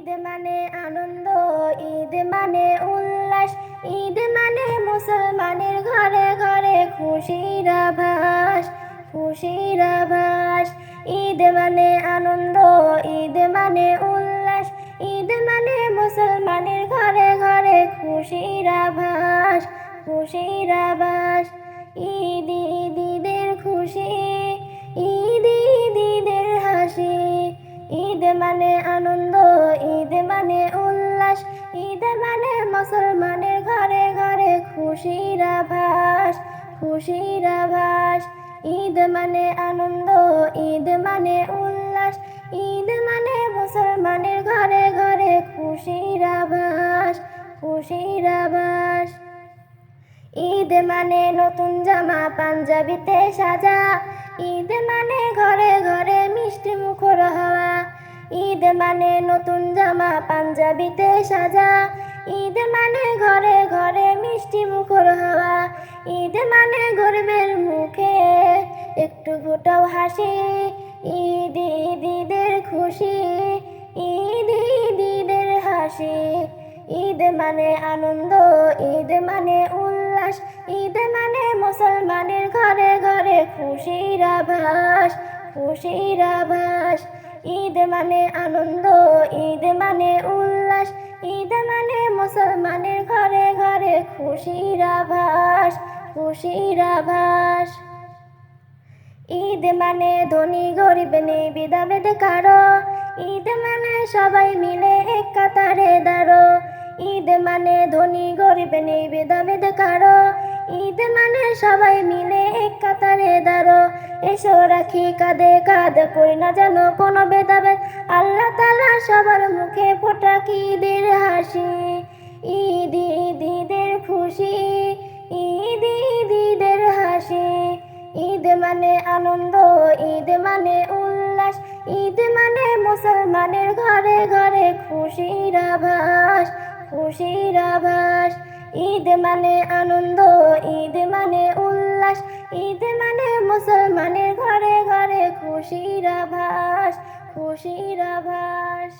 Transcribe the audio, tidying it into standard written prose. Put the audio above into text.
ঈদ মানে আনন্দ, ঈদ মানে উল্লাস, ঈদ মানে মুসলমানের ঘরে ঘরে খুশির আভাস, খুশির আভাস। ঈদ মানে আনন্দ, ঈদ মানে উল্লাস, ঈদ মানে মুসলমানের ঘরে ঘরে খুশির আভাস, খুশির আভাস। ঈদ ঈদ ঈদের খুশি, ঈদ ঈদ ঈদের হাসি। ঈদ মানে আনন্দ, ঈদ মানে উল্লাস, ঈদ মানে মুসলমানের ঘরে ঘরে খুশির আভাস, খুশির আভাস। ঈদ মানে আনন্দ, ঈদ মানে উল্লাস, ঈদ মানে মুসলমানের ঘরে ঘরে খুশির আভাস, খুশির আভাস। ঈদ মানে নতুন জামা পাঞ্জাবিতে সাজা, ঈদ মানে ঘরে ঘরে মিষ্টি মুখর হাওয়া। ঈদ মানে নতুন জামা পাঞ্জাবিতে সাজা, ঈদ মানে ঘরে ঘরে মিষ্টি মুখর হাওয়া। ঈদ মানে গরিবের মুখে একটু ফোটাও হাসি, ঈদ ঈদ ঈদের খুশি, ঈদ ঈদ ঈদের হাসি। ঈদ মানে আনন্দ, ঈদ মানে উল্লাস, ঈদ মানে মুসলমানের ঘরে ঘরে খুশির আভাস, খুশির আভাস। ঈদ মানে আনন্দ, ঈদ মানে উল্লাস, ঈদ মানে মুসলমানের ঘরে ঘরে খুশির আভাস, খুশির আভাস। ঈদ মানে ধনী গরিব নেই ভেদাভেদ কারো, ঈদ মানে সবাই মিলে এক কাতারে দাঁড়ো। ঈদ মানে ধনী গরিব নেই ভেদাভেদ কারো, ঈদ মানে সবাই মিলে এক কাতারে দাঁড়ো। এসো রাখি কাঁধে কাঁধ, করি না যেন কোনো ভেদাভেদ, আল্লাহ তাআলা সবার মুখে ফোটাক ঈদের হাসি। ঈদ ঈদ ঈদের খুশি, ঈদ ঈদ ঈদের হাসি। ঈদ মানে আনন্দ, ঈদ মানে উল্লাস, ঈদ মানে মুসলমানের ঘরে ঘরে খুশির আভাস, খুশির আভাস। ঈদ মানে আনন্দ, ঈদ মানে উল্লাস, ঈদ মানে মুসলমানের ঘরে ঘরে খুশির আভাস, খুশির আভাস।